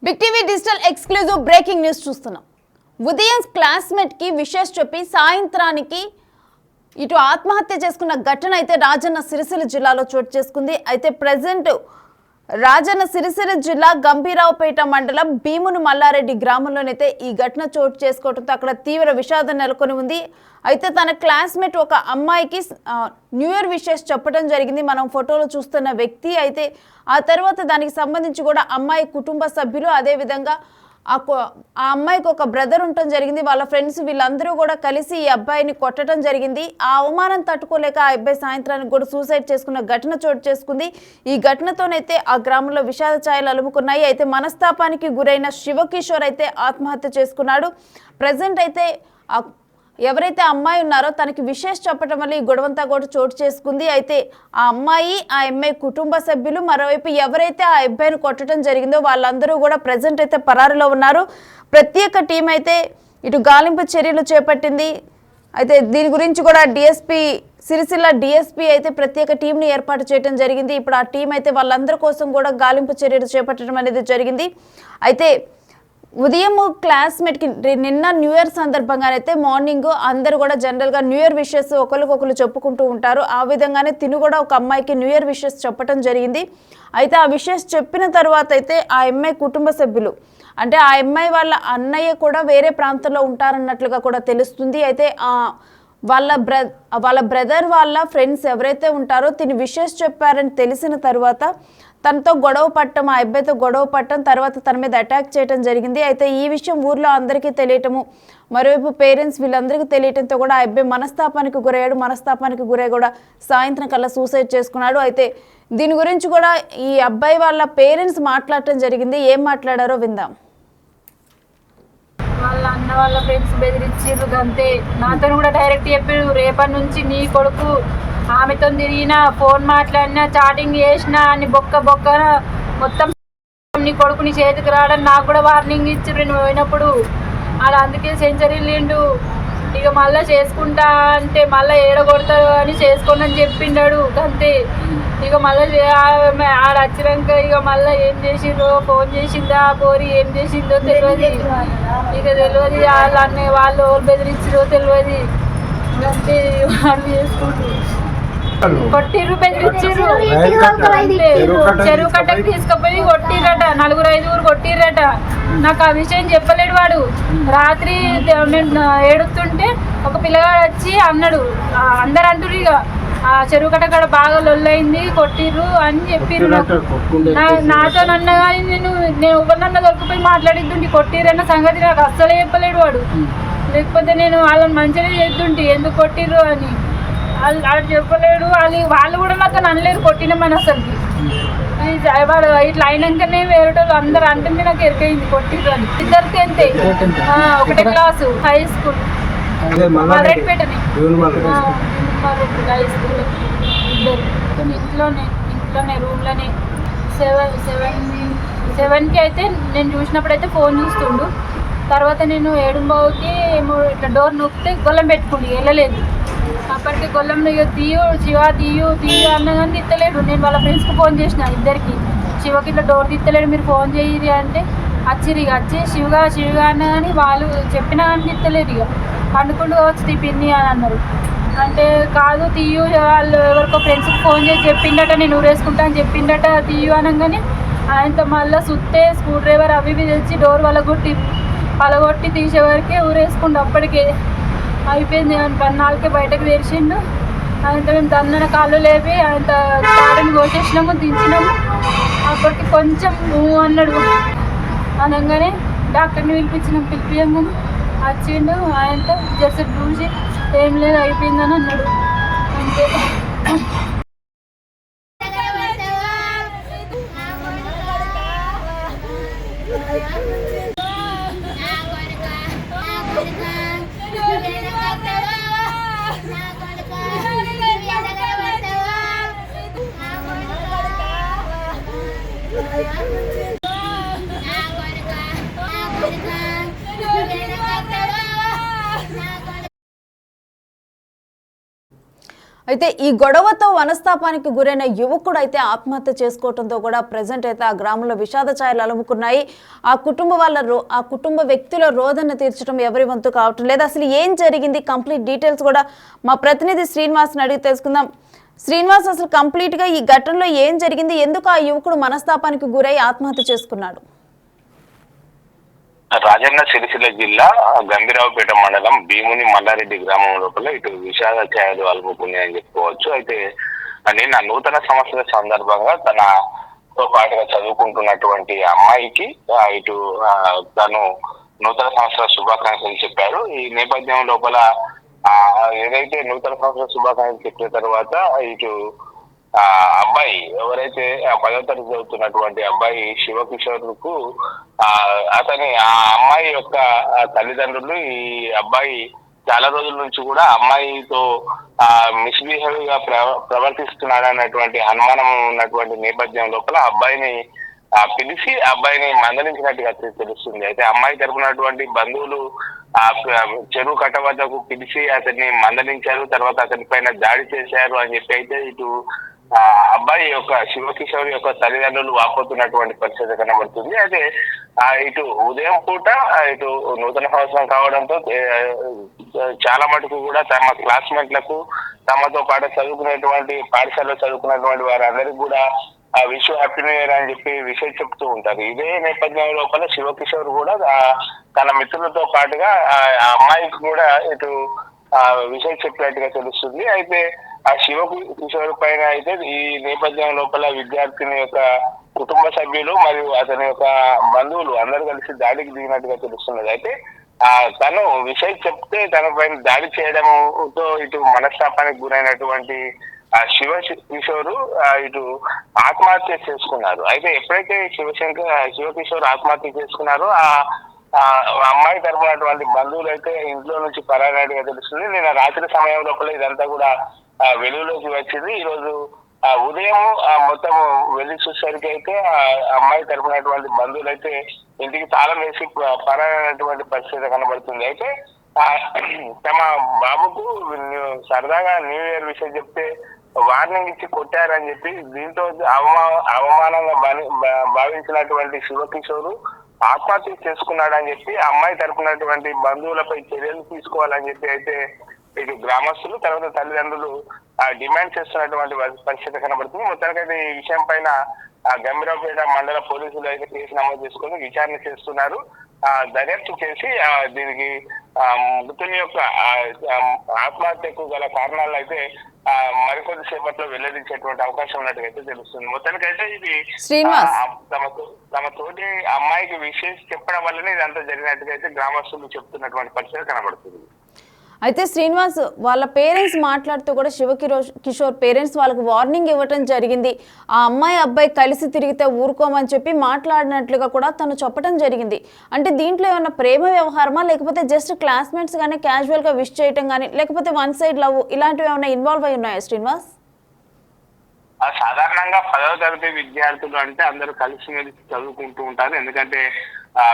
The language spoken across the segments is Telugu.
Big TV digital exclusive breaking news చూస్తున్నాం. ఉదయం క్లాస్మేట్ కి విషెస్ చెప్పి సాయంత్రానికి ఇటు ఆత్మహత్య చేసుకున్న ఘటన అయితే రాజన్న సిరిసిల్ల జిల్లాలో చోటు చేసుకుంది. అయితే ప్రెజెంట్ రాజన్న సిరిసిల్ల జిల్లా గంభీరావుపేట మండలం భీమును మల్లారెడ్డి గ్రామంలోనైతే ఈ ఘటన చోటు చేసుకోవడంతో అక్కడ తీవ్ర విషాదం నెలకొని ఉంది. అయితే తన క్లాస్మేట్ ఒక అమ్మాయికి న్యూ ఇయర్ విషెస్ చెప్పడం జరిగింది. మనం ఫోటోలో చూస్తున్న వ్యక్తి అయితే ఆ తర్వాత దానికి సంబంధించి కూడా అమ్మాయి కుటుంబ సభ్యులు అదేవిధంగా ఆ అమ్మాయికి ఒక బ్రదర్ ఉండటం జరిగింది. వాళ్ళ ఫ్రెండ్స్ వీళ్ళందరూ కూడా కలిసి ఈ అబ్బాయిని కొట్టడం జరిగింది. ఆ అవమానం తట్టుకోలేక ఆ అబ్బాయి సాయంత్రానికి కూడా సూసైడ్ చేసుకున్న ఘటన చోటు చేసుకుంది. ఈ ఘటనతోనైతే ఆ గ్రామంలో విషాద ఛాయలు అలుముకున్నాయి. అయితే మనస్తాపానికి గురైన శివకిషోర్ అయితే ఆత్మహత్య చేసుకున్నాడు. ప్రజెంట్ అయితే ఎవరైతే అమ్మాయి ఉన్నారో తనకి విషెస్ చెప్పడం వల్ల ఈ గొడవంతా కూడా చోటు చేసుకుంది. అయితే ఆ అమ్మాయి ఆ అమ్మాయి కుటుంబ సభ్యులు మరోవైపు ఎవరైతే ఆ అబ్బాయిని కొట్టడం జరిగిందో వాళ్ళందరూ కూడా ప్రజెంట్ అయితే పరారులో ఉన్నారు. ప్రత్యేక టీం అయితే ఇటు గాలింపు చర్యలు చేపట్టింది. అయితే దీని గురించి కూడా సిరిసిల్ల డిఎస్పీ అయితే ప్రత్యేక టీంని ఏర్పాటు చేయడం జరిగింది. ఇప్పుడు ఆ టీం అయితే వాళ్ళందరి కోసం కూడా గాలింపు చర్యలు చేపట్టడం అనేది జరిగింది. అయితే ఉదయం క్లాస్మేట్కి నిన్న న్యూ ఇయర్ సందర్భంగానైతే మార్నింగ్ అందరూ కూడా జనరల్గా న్యూ ఇయర్ విషెస్ ఒకరికొకరు చెప్పుకుంటూ ఉంటారు. ఆ విధంగానే తిను కూడా ఒక అమ్మాయికి న్యూ ఇయర్ విషెస్ చెప్పడం జరిగింది. అయితే ఆ విషెస్ చెప్పిన తర్వాత అయితే ఆ అమ్మాయి కుటుంబ సభ్యులు అంటే ఆ అమ్మాయి వాళ్ళ అన్నయ్య కూడా వేరే ప్రాంతంలో ఉంటారన్నట్లుగా కూడా తెలుస్తుంది. అయితే వాళ్ళ బ్రదర్ వాళ్ళ ఫ్రెండ్స్ ఎవరైతే ఉంటారో తిని విషెస్ చెప్పారని తెలిసిన తర్వాత తనతో గొడవ పట్టడం ఆ అబ్బాయితో గొడవ పట్టడం తర్వాత తన మీద అటాక్ చేయడం జరిగింది. అయితే ఈ విషయం ఊర్లో అందరికీ తెలియటము మరోవైపు పేరెంట్స్ వీళ్ళందరికీ తెలియటంతో కూడా ఆ అబ్బాయి మనస్తాపానికి గురై కూడా సాయంత్రం కల్లా సూసైడ్ చేసుకున్నాడు. అయితే దీని గురించి కూడా ఈ అబ్బాయి వాళ్ళ పేరెంట్స్ మాట్లాడటం జరిగింది. ఏం మాట్లాడారో విందాం. వాళ్ళ అన్న వాళ్ళ ఫ్రెండ్స్ బెదిరించారు అంతే. నాతో కూడా డైరెక్ట్ చెప్పారు, రేపటి నుంచి నీ కొడుకు ఆమెతో తిరిగినా ఫోన్ మాట్లాడినా చాటింగ్ చేసినా అని బొక్క మొత్తం నీ కొడుకు నీ చేతికి రావడం నాకు కూడా వార్నింగ్ ఇచ్చారు. నేను పోయినప్పుడు ఆడ అందుకే సెంచరీ లేండు. ఇక మళ్ళీ చేసుకుంటా అంటే మళ్ళీ ఏడగొడతారు అని చేసుకోండి అని చెప్పిండాడు అంతే. ఇక మళ్ళీ ఆడ వచ్చినాక ఇక మళ్ళీ ఏం చేసిండ్రో ఫోన్ చేసిందా పోరి ఏం చేసిందో తెలియదు. ఇక తెలియదు వాళ్ళు ఎవరు బెదిరించారో తెలియదు అంతే. వాళ్ళు చేసుకుంటారు కొట్టిర్రు బెదిరించారు. చెరువు కట్టకు తీసుకుపోయి కొట్టిర్రట, 4-5 కొట్టిర్రట. నాకు ఆ విషయం చెప్పలేడు వాడు. రాత్రి నేను ఏడుస్తుంటే ఒక పిల్లగాడు వచ్చి అన్నాడు, అందరు అంటారు ఇక ఆ చెరువు కట్ట కాడ బాగా లొల్లైంది కొట్టిర్రు అని చెప్పిర్రు. నాతో నన్న కానీ నేను ఎవరినన్నా దొరికిపోయి మాట్లాడిద్దుంటి కొట్టిర్రన్న సంగతి నాకు అస్సలే చెప్పలేడు వాడు. లేకపోతే నేను వాళ్ళని మంచిగా చేద్దుంటి ఎందుకు కొట్టిర్రు అని. వాళ్ళు చెప్పలేడు. వాళ్ళు కూడా నాతో అనలేరు కొట్టినామని. అసలుకి వాడు ఇట్లా అయినాకనే వేరేటోళ్ళు అందరు అంటే నాకు ఎరికైంది కొట్టిర్రు అని. ఇద్దరికి అంతే, ఒకటే క్లాసు హై స్కూల్ మల్లారెడ్డిపేటని హై స్కూల్. ఇద్దరు ఇంట్లోనే రూమ్లోనే 7కి అయితే నేను చూసినప్పుడైతే ఫోన్ చూస్తుండు. తర్వాత నేను 7:15కి ఇట్లా డోర్ నొక్కితే గొల్లం పెట్టుకుండి వెళ్ళలేదు. అప్పటికి గొల్లంలో తీయు శివ తీయు అన్న కానీ తిత్తలేడు. నేను వాళ్ళ ఫ్రెండ్స్కి ఫోన్ చేసిన ఇద్దరికి, శివకి ఇట్లా డోర్ తిత్తలేడు మీరు ఫోన్ చేయరు అంటే వచ్చిరు. ఇక వచ్చి శివగా అన్న కానీ వాళ్ళు చెప్పినా కానీ తిత్తలేరు. ఇక పండుకుంటూ వచ్చి తీపిన్ని అని అన్నారు. అంటే కాదు తీయు వాళ్ళు ఎవరికో ఫ్రెండ్స్కి ఫోన్ చేసి చెప్పిండట నేను ఊరేసుకుంటా అని చెప్పిండట తీయు అనగానే ఆయనతో మళ్ళీ సుత్తే స్క్రూ డ్రైవర్ అవి తెచ్చి డోర్ పలగొట్టి తీసేవరకే ఊరేసుకుంటూ అప్పటికే అయిపోయింది. 14కే బయటకు తెరిచిండు. ఆయనతో మేము దన్నన కాళ్ళు లేపి ఆయన తాడని కోసేసినాము దించినాము. అప్పటికి కొంచెం అన్నాడు. అనగానే డాక్టర్ని పిలిపించగానే వచ్చిండు. ఆయనతో జస్ట్ చూసి ఏం లేదు అయిపోయిందని అన్నాడు అంతే. అయితే ఈ గొడవతో మనస్తాపానికి గురైన యువకుడు అయితే ఆత్మహత్య చేసుకోవడంతో కూడా ప్రజెంట్ అయితే ఆ గ్రామంలో విషాద ఛాయలు అలుముకున్నాయి. ఆ కుటుంబ వ్యక్తుల రోదన తీర్చడం ఎవరి వంతు కావటం లేదు. అసలు ఏం జరిగింది, కంప్లీట్ డీటెయిల్స్ కూడా మా ప్రతినిధి శ్రీనివాస్ని అడిగి తెలుసుకుందాం. శ్రీనివాస్, అసలు కంప్లీట్ గా ఈ ఘటనలో ఏం జరిగింది, ఎందుకు ఆ యువకుడు మనస్తాపానికి గురై ఆత్మహత్య చేసుకున్నాడు? రాజన్న సిరిసిల్ల జిల్లా గంభీరావుపేట మండలం భీముని మల్లారెడ్డి గ్రామం లోపల ఇటు విషాద ఛాయలు అలుముకున్నాయని చెప్పుకోవచ్చు. అయితే నిన్న నూతన సంవత్సర సందర్భంగా తనతో పాటుగా చదువుకుంటున్నటువంటి అమ్మాయికి ఇటు తను నూతన సంవత్సర శుభాకాంక్షలు చెప్పారు. ఈ నేపథ్యం లోపల ఏదైతే నూతన సంవత్సర శుభాకాంక్షలు చెప్పిన తర్వాత ఇటు అబ్బాయి ఎవరైతే 10వ తరగతి చదువుతున్నటువంటి అబ్బాయి శివకిషోర్ కు ఆ అమ్మాయి యొక్క తల్లిదండ్రులు ఈ అబ్బాయి చాలా రోజుల నుంచి కూడా అమ్మాయితో మిస్బిహేవ్ గా ప్రవర్తిస్తున్నాడు అన్నటువంటి అనుమానం ఉన్నటువంటి నేపథ్యం లోపల అబ్బాయిని పిలిచి అబ్బాయిని మందలించినట్టుగా తెలుస్తుంది. అయితే అమ్మాయి తరపునటువంటి బంధువులు చెరువు కట్ట వద్దకు పిలిచి అతన్ని మందలించారు, తర్వాత అతని పైన దాడి చేశారు అని చెప్పి అయితే ఇటు అబ్బాయి యొక్క శివకిషోర్ యొక్క తల్లిదండ్రులు వాపోతున్నటువంటి పరిస్థితి కనబడుతుంది. అయితే ఇటు ఉదయం పూట ఇటు నూతన సంవత్సరం కావడంతో చాలా మటుకు కూడా తమ క్లాస్మేట్లకు తమతో పాటు చదువుకునేటువంటి పాఠశాలలో చదువుకున్నటువంటి వారందరికీ కూడా విష్ హ్యాపీ న్యూ ఇయర్ అని చెప్పి విషయం చెప్తూ ఉంటారు. ఇదే నేపథ్యం లోపల శివకిషోర్ కూడా తన మిత్రులతో పాటుగా ఆ అమ్మాయికి కూడా ఇటు విషయం చెప్పినట్టుగా తెలుస్తుంది. అయితే ఆ శివకిషోర్ పైన అయితే ఈ నేపథ్యం లోపల విద్యార్థిని యొక్క కుటుంబ సభ్యులు మరియు అతని యొక్క బంధువులు అందరూ కలిసి దాడికి దిగినట్టుగా తెలుస్తున్నది. అయితే తను విషయం చెప్తే తన పైన దాడి చేయడంతో ఇటు మనస్తాపానికి గురైనటువంటి శివకిషోర్ ఇటు ఆత్మహత్య చేసుకున్నారు. అయితే ఎప్పుడైతే శివకిషోర్ ఆత్మహత్య చేసుకున్నారో ఆ అమ్మాయి తరపునటువంటి బంధువులు అయితే ఇంట్లో నుంచి పరారైనట్టుగా తెలుస్తుంది. నిన్న రాత్రి సమయం లోపల ఇదంతా కూడా వెలుగులోకి వచ్చింది. ఈ రోజు ఉదయం మొత్తం వెళ్లి చూసేసరికి అయితే ఆ అమ్మాయి తరపునటువంటి బంధువులు అయితే ఇంటికి తాళం వేసి పరారైనటువంటి పరిస్థితి కనబడుతుంది. అయితే తమ బాబుకు సరదాగా న్యూ ఇయర్ విషయం చెప్తే వార్నింగ్ ఇచ్చి కొట్టారని చెప్పి దీంతో అవమానంగా భావించినటువంటి శివకిషోర్ ఆత్మహత్య చేసుకున్నాడని చెప్పి అమ్మాయి తరపునటువంటి బంధువులపై చర్యలు తీసుకోవాలని చెప్పి అయితే ఇటు గ్రామస్తులు తర్వాత తల్లిదండ్రులు డిమాండ్ చేస్తున్నటువంటి పరిస్థితి కనబడుతుంది. మొత్తానికైతే ఈ విషయం పైన గంభీరావుపేట మండల పోలీసులు అయితే కేసు నమోదు చేసుకుని విచారణ చేస్తున్నారు. దర్యాప్తు చేసి దీనికి మృతుని యొక్క ఆత్మహత్యకు గల కారణాలు అయితే మరికొద్ది సేపట్లో వెల్లడించేటువంటి అవకాశం ఉన్నట్టుగా తెలుస్తుంది. మొత్తానికైతే ఇది తమ తోటి అమ్మాయికి విషయం చెప్పడం వల్లనే ఇదంతా జరిగినట్టుగా అయితే గ్రామస్తులు చెప్తున్నటువంటి పరిస్థితి కనబడుతుంది. అయితే శ్రీనివాస్ వాళ్ళ పేరెంట్స్ మాట్లాడుతూ కూడా శివకిషోర్ పేరెంట్స్ వాళ్ళకి వార్నింగ్ ఇవ్వటం జరిగింది. ఆ అమ్మాయి అబ్బాయి కలిసి తిరిగితే ఊరుకోమని చెప్పి మాట్లాడినట్లుగా కూడా తను చెప్పడం జరిగింది. అంటే దీంట్లో ఏమన్నా ప్రేమ వ్యవహారమా, లేకపోతే జస్ట్ క్లాస్మేట్స్ కానీ క్యాజువల్గా విష్ చేయటం కానీ, లేకపోతే వన్ సైడ్ లవ్ ఇలాంటివి ఏమైనా ఇన్వాల్వ్ అయి ఉన్నాయా శ్రీనివాస్? సాధారణంగా 10వ తరగతి విద్యార్థులు అంటే అందరూ కలిసి మెలిసి చదువుకుంటూ ఉంటారు. ఎందుకంటే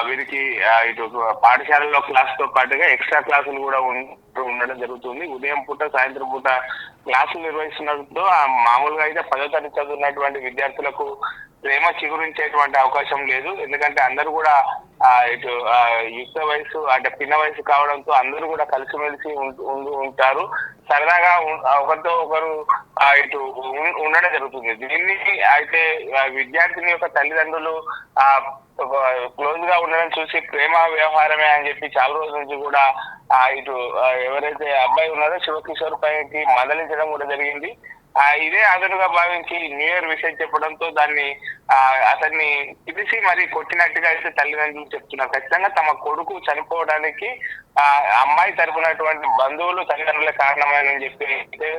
వీరికి ఇటు పాఠశాలలో క్లాస్ తో పాటుగా ఎక్స్ట్రా క్లాసులు కూడా ఉండడం జరుగుతుంది. ఉదయం పూట సాయంత్రం పూట క్లాసులు నిర్వహిస్తున్నతో మామూలుగా అయితే 10వ తరగతి చదువుతున్నటువంటి విద్యార్థులకు ప్రేమ చిగురించేటువంటి అవకాశం లేదు. ఎందుకంటే అందరూ కూడా ఇటు యుక్త వయసు అంటే పిన్న వయసు కావడంతో అందరూ కూడా కలిసిమెలిసి ఉంటారు. సరదాగా ఒకరితో ఒకరు ఇటు ఉండడం జరుగుతుంది. దీన్ని అయితే విద్యార్థిని యొక్క తల్లిదండ్రులు క్లోజ్ గా ఉండడం చూసి ప్రేమ వ్యవహారమే అని చెప్పి చాలా రోజుల నుంచి కూడా ఇటు ఎవరైతే అబ్బాయి ఉన్నారో శివకిషోర్ పైకి మందలించడం కూడా జరిగింది. ఇదే అదనుగా భావించి న్యూ ఇయర్ విషయం చెప్పడంతో దాన్ని అతన్ని పిలిచి మరి కొట్టినట్టుగా అయితే తల్లిదండ్రులు చెప్తున్నారు. ఖచ్చితంగా తమ కొడుకు చనిపోవడానికి అమ్మాయి తరపునటువంటి బంధువులు తల్లిదండ్రులే కారణమని చెప్పి అయితే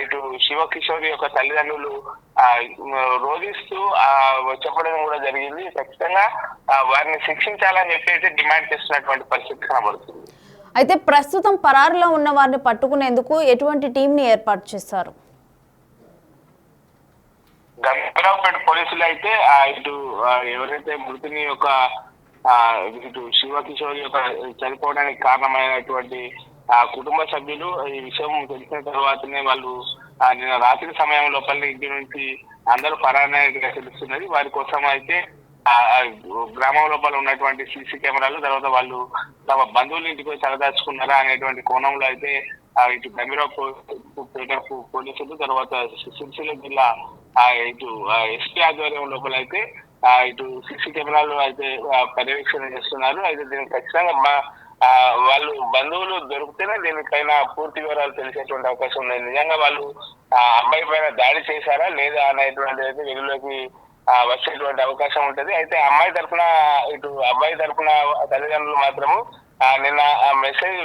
ఇటు శివకిషోర్ యొక్క తల్లిదండ్రులు రోధిస్తూ చెప్పడం కూడా జరిగింది. ఖచ్చితంగా వారిని శిక్షించాలని చెప్పి అయితే డిమాండ్ చేస్తున్నటువంటి పరిస్థితి కనబడుతుంది. అయితే ప్రస్తుతం పరారులో ఉన్న వారిని పట్టుకునేందుకు ఎటువంటి టీంని ఏర్పాటు చేశారు? గంభీరావుపేట పోలీసులు అయితే ఇటు ఎవరైతే మృతుని యొక్క ఇటు శివకిషోర్ యొక్క చనిపోవడానికి కారణమైనటువంటి కుటుంబ సభ్యులు ఈ విషయం తెలిసిన తర్వాతనే వాళ్ళు నిన్న రాత్రి సమయం లోపల ఇంటి నుంచి అందరూ పరాన్నట్టుగా తెలుస్తున్నది. వారి కోసం అయితే గ్రామం లోపల ఉన్నటువంటి సీసీ కెమెరాలు, తర్వాత వాళ్ళు తమ బంధువుల ఇంటికి పోయి తలదాచుకున్నారా అనేటువంటి కోణంలో అయితే ఇటు గంభీరావు పోలీసులు, తర్వాత సిరిసిల్ల జిల్లా ఇటు ఎస్పీ ఆధ్వర్యం లోపల అయితే ఇటు సీసీ కెమెరాలు అయితే పర్యవేక్షణ చేస్తున్నారు. అయితే దీనికి ఖచ్చితంగా వాళ్ళు బంధువులు దొరికితేనే దీనిపైన పూర్తి వివరాలు తెలిసేటువంటి అవకాశం ఉంది. నిజంగా వాళ్ళు అమ్మాయి పైన దాడి చేశారా లేదా అనేటువంటి అయితే వెలుగులోకి వచ్చేటువంటి అవకాశం ఉంటది. అయితే అమ్మాయి తరఫున ఇటు అబ్బాయి తరఫున తల్లిదండ్రులు మాత్రము నిన్న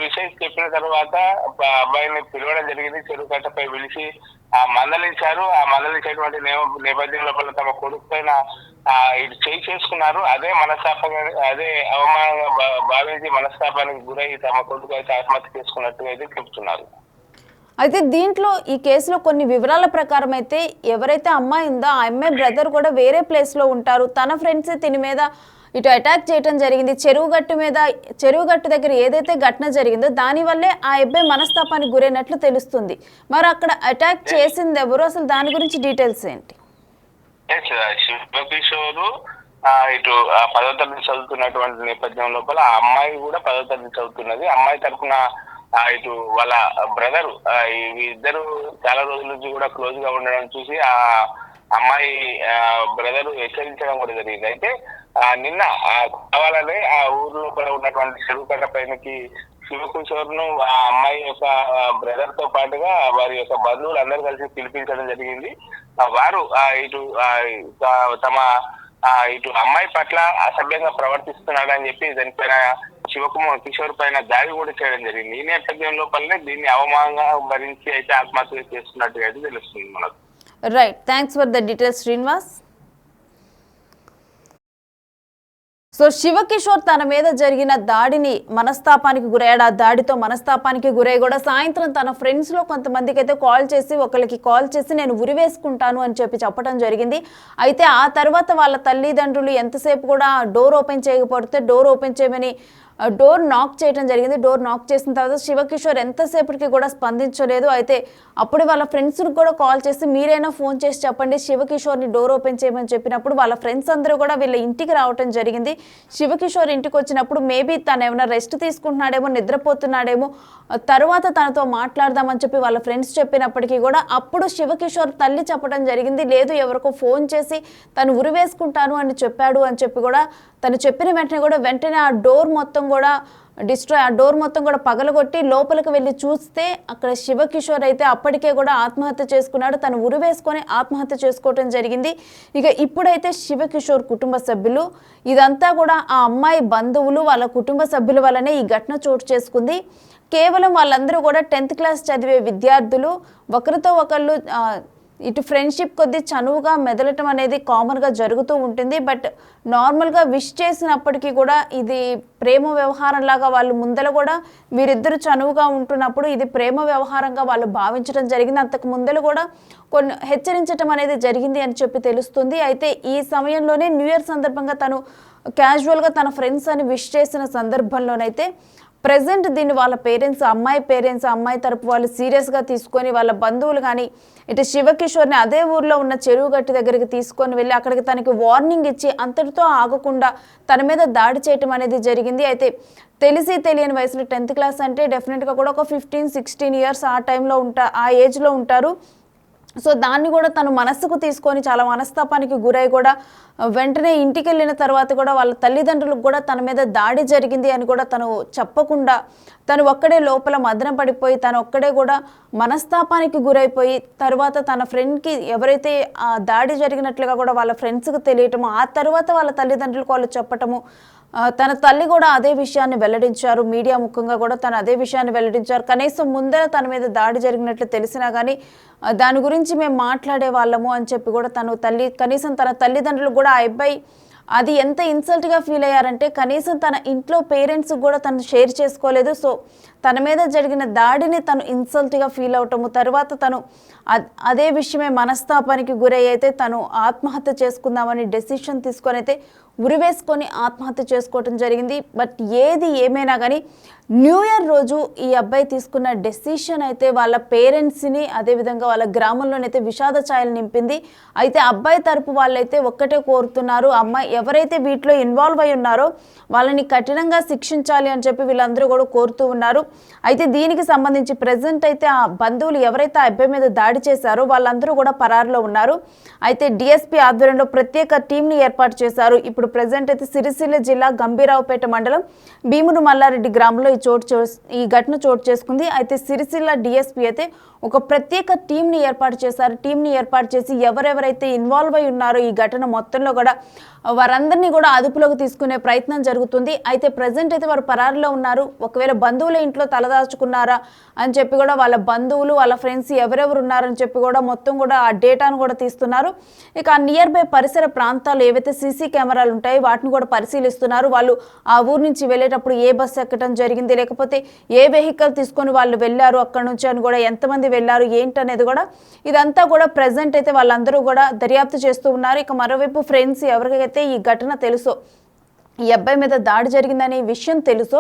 విషయం చెప్పిన తర్వాత అబ్బాయిని పిలవడం జరిగింది. చెరువు కట్టపై పిలిచి మందలించారు. ఆ మందలించేటువంటి నేపథ్యం లోపల తమ కొడుకు పైన ఇటు చేయి చేసుకున్నారు. అదే మనస్తాపంగా, అదే అవమానంగా భావించి మనస్తాపానికి గురై తమ కొడుకు అయితే ఆత్మహత్య చేసుకున్నట్టుగా అయితే చెప్తున్నారు. అయితే దీంట్లో ఈ కేసులో కొన్ని వివరాల ప్రకారం అయితే ఎవరైతే అమ్మాయి ఉందో ఆ అమ్మాయి బ్రదర్ కూడా వేరే ప్లేస్లో ఉంటారు. తన ఫ్రెండ్స్ దీని మీద ఇటు అటాక్ చేయడం జరిగింది. చెరువుగట్టు దగ్గర ఏదైతే ఘటన జరిగిందో దానివల్లే ఆ అబ్బాయి మనస్తాపానికి గురైనట్లు తెలుస్తుంది. మరి అక్కడ అటాక్ చేసింది ఎవరు, అసలు దాని గురించి డీటెయిల్స్ ఏంటి? శివకిషోరు ఇటు 10వ తరగతి చదువుతున్నటువంటి నేపథ్యం లోపల ఆ అమ్మాయి కూడా 10వ తరగతి చదువుతున్నది. అమ్మాయి తరఫున ఇటు వాళ్ళ బ్రదరు ఇద్దరు చాలా రోజుల నుంచి కూడా క్లోజ్ గా ఉండడం చూసి ఆ అమ్మాయి బ్రదరు హెచ్చరించడం కూడా జరిగింది. అయితే నిన్న కావాలనే ఆ ఊర్లో కూడా ఉన్నటువంటి చెరువు కట్ట పైనకి శివకిషోర్ ను ఆ అమ్మాయి యొక్క బ్రదర్ తో పాటుగా వారి యొక్క బంధువులు అందరూ కలిసి పిలిపించడం జరిగింది. వారు ఇటు తమ ఇటు అమ్మాయి పట్ల అసభ్యంగా ప్రవర్తిస్తున్నాడని చెప్పి దానిపైన కిషోర్ పైన దాడి కూడా చేయడం జరిగింది. ఈ నేపథ్యం లోపలనే దీన్ని అవమానంగా భరించి అయితే ఆత్మహత్య చేస్తున్నట్టుగా అయితే తెలుస్తుంది మనకు. Right, thanks for the details Srinivas. So Shiva Kishore తన మీద జరిగిన దాడిని మనస్తాపానికి గురయ్యాడు. ఆ దాడితో మనస్తాపానికి గురై కూడా సాయంత్రం తన ఫ్రెండ్స్లో కొంతమందికి అయితే ఒకరికి కాల్ చేసి నేను ఉరివేసుకుంటాను అని చెప్పడం జరిగింది. అయితే ఆ తర్వాత వాళ్ళ తల్లిదండ్రులు ఎంతసేపు కూడా డోర్ ఓపెన్ చేయకపోతే డోర్ ఓపెన్ చేయమని డోర్ నాక్ చేయడం జరిగింది. డోర్ నాక్ చేసిన తర్వాత శివకిషోర్ ఎంతసేపటికి కూడా స్పందించలేదు. అయితే అప్పుడు వాళ్ళ ఫ్రెండ్స్కి కూడా కాల్ చేసి మీరైనా ఫోన్ చేసి చెప్పండి శివకిషోర్ని డోర్ ఓపెన్ చేయమని చెప్పినప్పుడు వాళ్ళ ఫ్రెండ్స్ అందరూ కూడా వీళ్ళ ఇంటికి రావడం జరిగింది. శివకిషోర్ ఇంటికి వచ్చినప్పుడు మేబీ తను ఏమైనా రెస్ట్ తీసుకుంటున్నాడేమో, నిద్రపోతున్నాడేమో, తర్వాత తనతో మాట్లాడదామని చెప్పి వాళ్ళ ఫ్రెండ్స్ చెప్పినప్పటికీ కూడా అప్పుడు శివకిషోర్ తల్లి చెప్పడం జరిగింది, లేదు ఎవరికో ఫోన్ చేసి తను ఉరివేసుకుంటాను అని చెప్పాడు అని చెప్పి కూడా తను చెప్పిన వెంటనే ఆ డోర్ మొత్తం కూడా పగలగొట్టి లోపలికి వెళ్ళి చూస్తే అక్కడ శివకిషోర్ అయితే అప్పటికే కూడా ఆత్మహత్య చేసుకున్నాడు. తను ఉరివేసుకొని ఆత్మహత్య చేసుకోవటం జరిగింది. ఇక ఇప్పుడైతే శివకిషోర్ కుటుంబ సభ్యులు ఇదంతా కూడా ఆ అమ్మాయి బంధువులు వాళ్ళ కుటుంబ సభ్యుల వల్లనే ఈ ఘటన చోటు చేసుకుంది. కేవలం వాళ్ళందరూ కూడా 10th క్లాస్ చదివే విద్యార్థులు, ఒకరితో ఒకళ్ళు ఇటు ఫ్రెండ్షిప్ కొద్దీ చనువుగా మెదలటం అనేది కామన్గా జరుగుతూ ఉంటుంది. బట్ నార్మల్గా విష్ చేసినప్పటికీ కూడా ఇది ప్రేమ వ్యవహారంలాగా వాళ్ళు ముందర కూడా వీరిద్దరు చనువుగా ఉంటున్నప్పుడు ఇది ప్రేమ వ్యవహారంగా వాళ్ళు భావించడం జరిగింది. అంతకు ముందర కూడా కొన్ని హెచ్చరించడం అనేది జరిగింది అని చెప్పి తెలుస్తుంది. అయితే ఈ సమయంలోనే న్యూ ఇయర్ సందర్భంగా తను క్యాజువల్గా తన ఫ్రెండ్స్ అని విష్ చేసిన సందర్భంలోనైతే ప్రజెంట్ దీన్ని వాళ్ళ పేరెంట్స్, అమ్మాయి తరపు వాళ్ళు సీరియస్గా తీసుకొని వాళ్ళ బంధువులు కానీ ఇటు శివకిషోర్ని అదే ఊర్లో ఉన్న చెరువు గట్టు దగ్గరికి తీసుకొని వెళ్ళి అక్కడికి తనకి వార్నింగ్ ఇచ్చి అంతటితో ఆగకుండా తన మీద దాడి చేయటం అనేది జరిగింది. అయితే తెలియని వయసులో 10th క్లాస్ అంటే డెఫినెట్గా కూడా ఒక 15-16 ఇయర్స్ ఆ ఏజ్లో ఉంటారు. సో దాన్ని కూడా తను మనస్సుకు తీసుకొని చాలా మనస్తాపానికి గురై కూడా వెంటనే ఇంటికి వెళ్ళిన తర్వాత కూడా వాళ్ళ తల్లిదండ్రులకు కూడా తన మీద దాడి జరిగింది అని కూడా తను చెప్పకుండా తను ఒక్కడే లోపల మదన పడిపోయి తను ఒక్కడే కూడా మనస్తాపానికి గురైపోయి తర్వాత తన ఫ్రెండ్కి ఎవరైతే ఆ దాడి జరిగినట్లుగా కూడా వాళ్ళ ఫ్రెండ్స్కి తెలియటము, ఆ తర్వాత వాళ్ళ తల్లిదండ్రులకు వాళ్ళు చెప్పటము, తన తల్లి కూడా అదే విషయాన్ని వెల్లడించారు. మీడియా ముఖంగా కూడా తను అదే విషయాన్ని వెల్లడించారు. కనీసం ముందర తన మీద దాడి జరిగినట్లు తెలిసినా కానీ దాని గురించి మేము మాట్లాడే వాళ్ళము అని చెప్పి కూడా కనీసం తన తల్లిదండ్రులు కూడా ఆ అబ్బాయి అది ఎంత ఇన్సల్ట్గా ఫీల్ అయ్యారంటే కనీసం తన ఇంట్లో పేరెంట్స్ కూడా తను షేర్ చేసుకోలేదు. సో తన మీద జరిగిన దాడిని తను ఇన్సల్ట్గా ఫీల్ అవటము, తర్వాత తను అదే విషయమే మనస్తాపానికి గురై అయితే తను ఆత్మహత్య చేసుకుందామని డెసిషన్ తీసుకొని అయితే ఉరివేసుకొని ఆత్మహత్య చేసుకోవటం జరిగింది. బట్ ఏది ఏమైనా కానీ న్యూ ఇయర్ రోజు ఈ అబ్బాయి తీసుకున్న డెసిషన్ అయితే వాళ్ళ పేరెంట్స్ని అదేవిధంగా వాళ్ళ గ్రామంలోనైతే విషాద ఛాయలు నింపింది. అయితే అబ్బాయి తరపు వాళ్ళైతే ఒక్కటే కోరుతున్నారు, అమ్మాయి ఎవరైతే వీటిలో ఇన్వాల్వ్ అయి ఉన్నారో వాళ్ళని కఠినంగా శిక్షించాలి అని చెప్పి వీళ్ళందరూ కూడా కోరుతూ ఉన్నారు. అయితే దీనికి సంబంధించి ప్రజెంట్ అయితే ఆ బంధువులు ఎవరైతే ఆ అబ్బాయి మీద దాడి చేశారో వాళ్ళందరూ కూడా పరారులో ఉన్నారు. అయితే డిఎస్పీ ఆధ్వర్యంలో ప్రత్యేక టీంని ఏర్పాటు చేశారు. ఇప్పుడు ప్రజెంట్ అయితే సిరిసిల్ల జిల్లా గంభీరావుపేట మండలం భీముని మల్లారెడ్డి గ్రామంలో ఈ ఘటన చోటు చేసుకుంది. అయితే సిరిసిల్ల డిఎస్పీ అయితే ఒక ప్రత్యేక టీంని ఏర్పాటు చేశారు. టీంని ఏర్పాటు చేసి ఎవరెవరైతే ఇన్వాల్వ్ అయి ఉన్నారో ఈ ఘటన మొత్తంలో కూడా వారందరినీ కూడా అదుపులోకి తీసుకునే ప్రయత్నం జరుగుతుంది. అయితే ప్రజెంట్ అయితే వారు పరారులో ఉన్నారు. ఒకవేళ బంధువుల ఇంట్లో తలదాచుకున్నారా అని చెప్పి కూడా వాళ్ళ బంధువులు వాళ్ళ ఫ్రెండ్స్ ఎవరెవరు ఉన్నారని చెప్పి కూడా మొత్తం కూడా ఆ డేటాను కూడా తీస్తున్నారు. ఇక ఆ నియర్ బై పరిసర ప్రాంతాలు ఏవైతే సీసీ కెమెరాలు ఉంటాయో వాటిని కూడా పరిశీలిస్తున్నారు. వాళ్ళు ఆ ఊరు నుంచి వెళ్ళేటప్పుడు ఏ బస్సు ఎక్కడం జరిగింది, లేకపోతే ఏ వెహికల్ తీసుకొని వాళ్ళు వెళ్ళారు అక్కడ నుంచి అని కూడా ఎంతమంది వెళ్ళారు ఏంటనేది కూడా ఇదంతా కూడా ప్రజెంట్ అయితే వాళ్ళందరూ కూడా దర్యాప్తు చేస్తూ ఉన్నారు. ఇక మరోవైపు ఫ్రెండ్స్ ఎవరికైతే ఈ ఘటన తెలుసో, ఈ అబ్బాయి మీద దాడి జరిగిందనే విషయం తెలుసో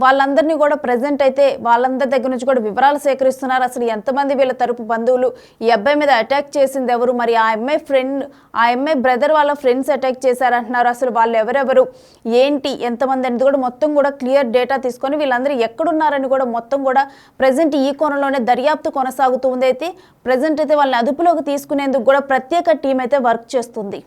వాళ్ళందరినీ కూడా ప్రజెంట్ అయితే వాళ్ళందరి దగ్గర నుంచి కూడా వివరాలు సేకరిస్తున్నారు. అసలు ఎంతమంది వీళ్ళ తరపు బంధువులు ఈ అబ్బాయి మీద అటాక్ చేసింది ఎవరు, మరి ఆ అమ్మాయి బ్రదర్ వాళ్ళ ఫ్రెండ్స్ అటాక్ చేశారంటున్నారు. అసలు వాళ్ళు ఎవరెవరు ఏంటి ఎంతమంది అనేది కూడా మొత్తం కూడా క్లియర్ డేటా తీసుకొని వీళ్ళందరూ ఎక్కడున్నారని కూడా మొత్తం కూడా ప్రజెంట్ ఈ కోణంలోనే దర్యాప్తు కొనసాగుతూ ఉంది. అయితే ప్రజెంట్ అయితే వాళ్ళని అదుపులోకి తీసుకునేందుకు కూడా ప్రత్యేక టీం అయితే వర్క్ చేస్తుంది.